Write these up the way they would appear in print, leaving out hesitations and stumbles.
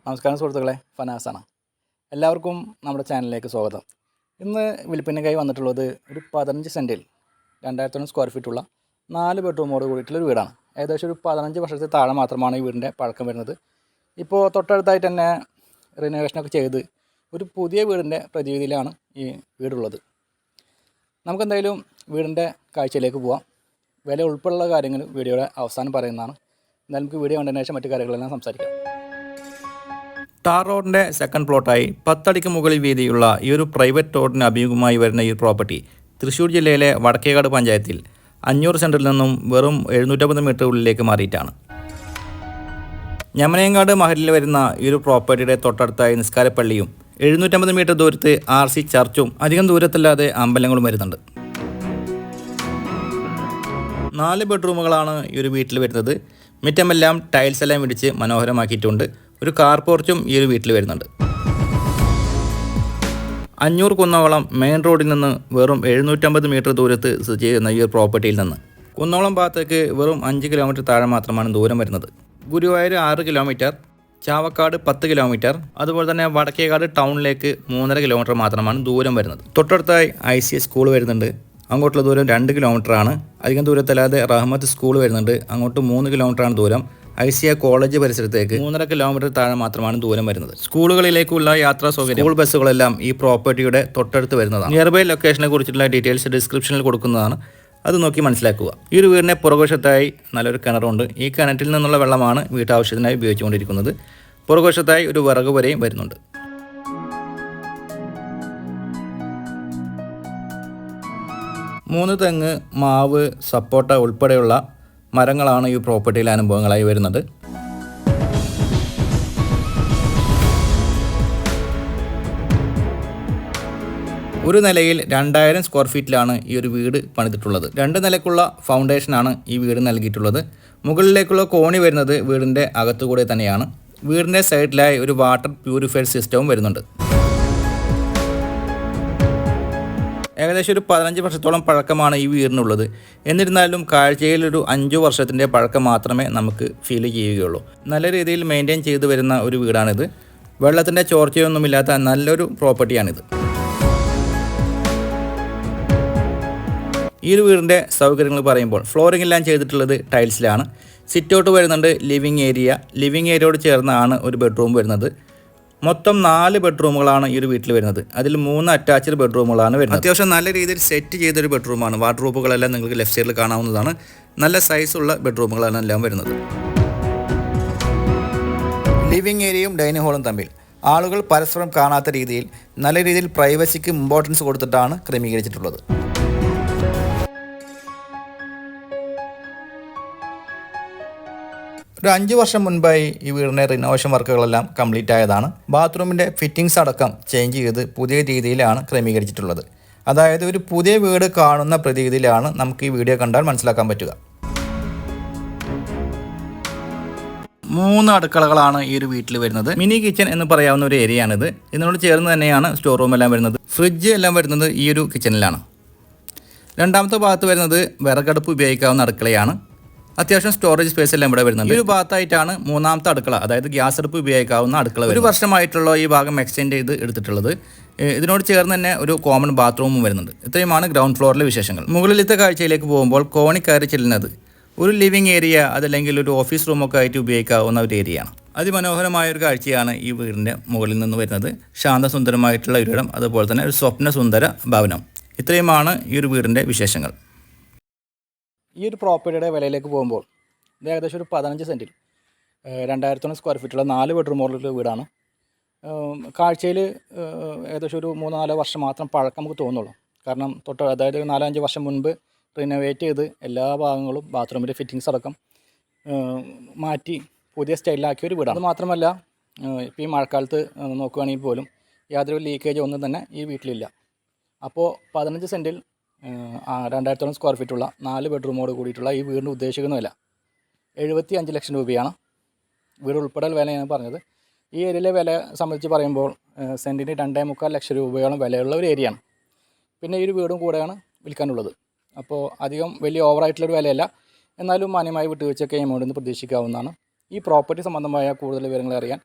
നമസ്കാരം സുഹൃത്തുക്കളെ, ഫനാസാണ്. എല്ലാവർക്കും നമ്മുടെ ചാനലിലേക്ക് സ്വാഗതം. ഇന്ന് വിൽപ്പനയ്ക്കായി വന്നിട്ടുള്ളത് ഒരു 15 സെൻറ്റിൽ 2000 സ്ക്വയർ ഫീറ്റുള്ള 4 ബെഡ്റൂമോട് കൂടിയിട്ടുള്ളൊരു വീടാണ്. ഏകദേശം ഒരു 15 വർഷത്തിൽ താഴെ മാത്രമാണ് ഈ വീടിൻ്റെ പഴക്കം വരുന്നത്. ഇപ്പോൾ തൊട്ടടുത്തായിട്ട് തന്നെ റിനോവേഷനൊക്കെ ചെയ്ത് ഒരു പുതിയ വീടിൻ്റെ പ്രതീതിയിലാണ് ഈ വീടുള്ളത്. നമുക്കെന്തായാലും വീടിൻ്റെ കാഴ്ചയിലേക്ക് പോവാം. വില ഉൾപ്പെടെയുള്ള കാര്യങ്ങൾ വീഡിയോയുടെ അവസാനം പറയുന്നതാണ്. എന്നാൽ നമുക്ക് വീഡിയോ കണ്ടതിന് ശേഷം മറ്റു കാര്യങ്ങളെല്ലാം സംസാരിക്കാം. ടാർ റോഡിൻ്റെ സെക്കൻഡ് പ്ലോട്ടായി 10 അടിക്ക് മുകളിൽ വീതിയുള്ള ഈ ഒരു പ്രൈവറ്റ് റോഡിന് അഭിമുഖമായി വരുന്ന ഈ പ്രോപ്പർട്ടി തൃശ്ശൂർ ജില്ലയിലെ വടക്കേകാട് പഞ്ചായത്തിൽ 500 സെൻറ്റിൽ നിന്നും വെറും 750 മീറ്റർ ഉള്ളിലേക്ക് മാറിയിട്ടാണ്. ഞമനയങ്ങാട് മഹലിൽ വരുന്ന ഈ ഒരു പ്രോപ്പർട്ടിയുടെ തൊട്ടടുത്തായി നിസ്കാരപ്പള്ളിയും 750 മീറ്റർ ദൂരത്ത് RC ചർച്ചും അധികം ദൂരത്തല്ലാതെ അമ്പലങ്ങളും വരുന്നുണ്ട്. 4 ബെഡ്റൂമുകളാണ് ഈ ഒരു വീട്ടിൽ വരുന്നത്. മുറ്റമെല്ലാം ടൈൽസ് എല്ലാം ഇടിച്ച് മനോഹരമാക്കിയിട്ടുണ്ട്. ഒരു കാർ പോർച്ചും ഈ ഒരു വീട്ടിൽ വരുന്നുണ്ട്. 500 കുന്നോളം മെയിൻ റോഡിൽ നിന്ന് വെറും 750 മീറ്റർ ദൂരത്ത് സ്ഥിതി ചെയ്യുന്ന ഈ ഒരു പ്രോപ്പർട്ടിയിൽ നിന്ന് കുന്നോളം ഭാഗത്തേക്ക് വെറും 5 കിലോമീറ്റർ താഴെ മാത്രമാണ് ദൂരം വരുന്നത്. ഗുരുവായൂർ 6 കിലോമീറ്റർ, ചാവക്കാട് 10 കിലോമീറ്റർ, അതുപോലെ തന്നെ വടക്കേകാട് ടൗണിലേക്ക് 3.5 കിലോമീറ്റർ മാത്രമാണ് ദൂരം വരുന്നത്. തൊട്ടടുത്തായി ICS സ്കൂൾ വരുന്നുണ്ട്. അങ്ങോട്ടുള്ള ദൂരം 2 കിലോമീറ്ററാണ്. അധികം ദൂരത്തല്ലാതെ റഹ്മത്ത് സ്കൂൾ വരുന്നുണ്ട്. അങ്ങോട്ട് 3 കിലോമീറ്ററാണ് ദൂരം. ICA കോളേജ് പരിസരത്തേക്ക് 3.5 കിലോമീറ്റർ താഴെ മാത്രമാണ് ദൂരം വരുന്നത്. സ്കൂളുകളിലേക്കുള്ള യാത്രാ സൗകര്യം, സ്കൂൾ ബസ്സുകളെല്ലാം ഈ പ്രോപ്പർട്ടിയുടെ തൊട്ടടുത്ത് വരുന്നതാണ്. നിയർ ബൈ ലൊക്കേഷനെ കുറിച്ചുള്ള ഡീറ്റെയിൽസ് ഡിസ്ക്രിപ്ഷനിൽ കൊടുക്കുന്നതാണ്. അത് നോക്കി മനസ്സിലാക്കുക. ഈ ഒരു വീടിനെ പുറകുവശത്തായി നല്ലൊരു കിണറുണ്ട്. ഈ കിണറ്റിൽ നിന്നുള്ള വെള്ളമാണ് വീട്ടാവശ്യത്തിനായി ഉപയോഗിച്ചുകൊണ്ടിരിക്കുന്നത്. പുറകുവശത്തായി ഒരു വിറക് വരെയും വരുന്നുണ്ട്. മൂന്ന് തെങ്ങ്, മാവ്, സപ്പോട്ട ഉൾപ്പെടെയുള്ള മരങ്ങളാണ് ഈ പ്രോപ്പർട്ടിയിലെ അനുഭവങ്ങളായി വരുന്നത്. ഒരു നിലയിൽ 2000 സ്ക്വയർ ഫീറ്റിലാണ് ഈ ഒരു വീട് പണിതിട്ടുള്ളത്. 2 നിലയ്ക്കുള്ള ഫൗണ്ടേഷനാണ് ഈ വീട് നൽകിയിട്ടുള്ളത്. മുകളിലേക്കുള്ള കോണി വരുന്നത് വീടിൻ്റെ അകത്തുകൂടെ തന്നെയാണ്. വീടിൻ്റെ സൈഡിലായി ഒരു വാട്ടർ പ്യൂരിഫയർ സിസ്റ്റവും വരുന്നുണ്ട്. ഏകദേശം ഒരു 15 വർഷത്തോളം പഴക്കമാണ് ഈ വീടിനുള്ളത്. എന്നിരുന്നാലും കാഴ്ചയിലൊരു 5 വർഷത്തിൻ്റെ പഴക്കം മാത്രമേ നമുക്ക് ഫീൽ ചെയ്യുകയുള്ളൂ. നല്ല രീതിയിൽ മെയിൻറ്റെയിൻ ചെയ്തു വരുന്ന ഒരു വീടാണിത്. വെള്ളത്തിൻ്റെ ചോർച്ചയൊന്നുമില്ലാത്ത നല്ലൊരു പ്രോപ്പർട്ടിയാണിത്. ഈ ഒരു വീടിൻ്റെ സൗകര്യങ്ങൾ പറയുമ്പോൾ ഫ്ലോറിംഗ് എല്ലാം ചെയ്തിട്ടുള്ളത് ടൈൽസിലാണ്. സിറ്റ് ഔട്ട് വരുന്നുണ്ട്. ലിവിങ് ഏരിയയോട് ചേർന്നാണ് ഒരു ബെഡ്റൂം വരുന്നത്. മൊത്തം 4 ബെഡ്റൂമുകളാണ് ഈ ഒരു വീട്ടിൽ വരുന്നത്. അതിൽ 3 അറ്റാച്ച്ഡ് ബെഡ്റൂമുകളാണ് വരുന്നത്. അത്യാവശ്യം നല്ല രീതിയിൽ സെറ്റ് ചെയ്തൊരു ബെഡ്റൂമാണ്. വാർഡ്രോബുകളെല്ലാം നിങ്ങൾക്ക് ലെഫ്റ്റ് സൈഡിൽ കാണാവുന്നതാണ്. നല്ല സൈസുള്ള ബെഡ്റൂമുകളാണ് എല്ലാം വരുന്നത്. ലിവിങ് ഏരിയയും ഡൈനിങ് ഹാളും തമ്മിൽ ആളുകൾ പരസ്പരം കാണാത്ത രീതിയിൽ നല്ല രീതിയിൽ പ്രൈവസിക്ക് ഇമ്പോർട്ടൻസ് കൊടുത്തിട്ടാണ് ക്രമീകരിച്ചിട്ടുള്ളത്. ഒരു 5 വർഷം മുൻപായി ഈ വീടിൻ്റെ റിനോവേഷൻ വർക്കുകളെല്ലാം കംപ്ലീറ്റ് ആയതാണ്. ബാത്റൂമിൻ്റെ ഫിറ്റിങ്സ് അടക്കം ചേഞ്ച് ചെയ്ത് പുതിയ രീതിയിലാണ് ക്രമീകരിച്ചിട്ടുള്ളത്. അതായത് ഒരു പുതിയ വീട് കാണുന്ന പ്രതീതിയിലാണ് നമുക്ക് ഈ വീഡിയോ കണ്ടാൽ മനസ്സിലാക്കാൻ പറ്റുക. 3 അടുക്കളകളാണ് ഈ ഒരു വീട്ടിൽ വരുന്നത്. മിനി കിച്ചൺ എന്ന് പറയാവുന്ന ഒരു ഏരിയയാണിത്. ഇതിനോട് ചേർന്ന് തന്നെയാണ് സ്റ്റോർ റൂം എല്ലാം വരുന്നത്. ഫ്രിഡ്ജ് എല്ലാം വരുന്നത് ഈ ഒരു കിച്ചണിലാണ്. രണ്ടാമത്തെ ഭാഗത്ത് വരുന്നത് വിറകടുപ്പ് ഉപയോഗിക്കാവുന്ന അടുക്കളയാണ്. അത്യാവശ്യം സ്റ്റോറേജ് സ്പേസ് എല്ലാം ഇവിടെ വരുന്നുണ്ട്. ഈ ഒരു ഭാഗത്തായിട്ടാണ് മൂന്നാമത്തെ അടുക്കള, അതായത് ഗ്യാസ് അടുപ്പ് ഉപയോഗിക്കാവുന്ന അടുക്കള. ഒരു വർഷമായിട്ടുള്ള ഈ ഭാഗം എക്സ്റ്റെൻഡ് ചെയ്ത് എടുത്തിട്ടുള്ളത്. ഇതിനോട് ചേർന്ന് തന്നെ ഒരു കോമൺ ബാത്റൂമും വരുന്നുണ്ട്. ഇത്രയുമാണ് ഗ്രൗണ്ട് ഫ്ലോറിലെ വിശേഷങ്ങൾ. മുകളിലത്തെ കാഴ്ചയിലേക്ക് പോകുമ്പോൾ കോണി കയറി ചെല്ലുന്നത് ഒരു ലിവിങ് ഏരിയ, അതല്ലെങ്കിൽ ഒരു ഓഫീസ് റൂമൊക്കെ ആയിട്ട് ഉപയോഗിക്കാവുന്ന ഒരു ഏരിയയാണ്. അതിമനോഹരമായ ഒരു കാഴ്ചയാണ് ഈ വീടിൻ്റെ മുകളിൽ നിന്ന് വരുന്നത്. ശാന്തസുന്ദരമായിട്ടുള്ള ഒരിടം, അതുപോലെ തന്നെ ഒരു സ്വപ്നസുന്ദര ഭവനം. ഇത്രയുമാണ് ഈ ഒരു വീടിൻ്റെ വിശേഷങ്ങൾ. ഈ ഒരു പ്രോപ്പർട്ടിയുടെ വിലയിലേക്ക് പോകുമ്പോൾ ഇത് ഏകദേശം ഒരു 15 സെൻറ്റിൽ 2000 സ്ക്വയർ ഫീറ്റുള്ള 4 ബെഡ്റൂമുള്ള വീടാണ്. കാഴ്ചയിൽ ഏകദേശം ഒരു 3-4 വർഷം മാത്രം പഴക്കം നമുക്ക് തോന്നുള്ളൂ. കാരണം അതായത് 4-5 വർഷം മുൻപ് റിനോവേറ്റ് ചെയ്ത് എല്ലാ ഭാഗങ്ങളും ബാത്റൂമിൻ്റെ ഫിറ്റിങ്സ് അടക്കം മാറ്റി പുതിയ സ്റ്റൈലിലാക്കിയ ഒരു വീടാണ്. അത് മാത്രമല്ല, ഇപ്പോൾ ഈ മഴക്കാലത്ത് നോക്കുകയാണെങ്കിൽ പോലും യാതൊരു ലീക്കേജ് ഒന്നും തന്നെ ഈ വീട്ടിലില്ല. അപ്പോൾ 15 സെൻറ്റിൽ 2000 സ്ക്വയർ ഫീറ്റുള്ള 4 ബെഡ്റൂമോട് കൂടിയിട്ടുള്ള ഈ വീടിന് ഉദ്ദേശിക്കുന്ന വില 75 ലക്ഷം രൂപയാണ്. വീട് ഉൾപ്പെടൽ വിലയാണ് പറഞ്ഞത്. ഈ ഏരിയയിലെ വില സംബന്ധിച്ച് പറയുമ്പോൾ സെൻറ്റിന് 2.25 ലക്ഷം രൂപയോളം വിലയുള്ള ഒരു ഏരിയയാണ്. പിന്നെ ഈ ഒരു വീടും കൂടെയാണ് വിൽക്കാനുള്ളത്. അപ്പോൾ അധികം വലിയ ഓവറായിട്ടുള്ളൊരു വിലയല്ല. എന്നാലും മാന്യമായി വിട്ടുവീഴ്ചയൊക്കെ എമൗണ്ടിൽ നിന്ന് പ്രതീക്ഷിക്കാവുന്നതാണ്. ഈ പ്രോപ്പർട്ടി സംബന്ധമായ കൂടുതൽ വിവരങ്ങൾ അറിയാൻ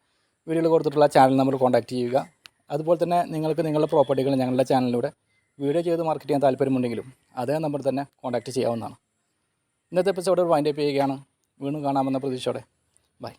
വീഡിയോയിൽ കൊടുത്തിട്ടുള്ള ചാനൽ നമ്പർ കോൺടാക്റ്റ് ചെയ്യുക. അതുപോലെ തന്നെ നിങ്ങൾക്ക് നിങ്ങളുടെ പ്രോപ്പർട്ടികൾ ഞങ്ങളുടെ ചാനലിലൂടെ വീഡിയോ ചെയ്ത് മാർക്കറ്റ് ചെയ്യാൻ താല്പര്യമുണ്ടെങ്കിലും അതേ നമ്പർ തന്നെ കോൺടാക്റ്റ് ചെയ്യാവുന്നതാണ്. ഇന്നത്തെ എപ്പിസോഡ് വൈൻഡ് അപ്പ് ചെയ്യുകയാണ്. വീണ്ടും കാണാമെന്ന പ്രതീക്ഷയോടെ ബൈ.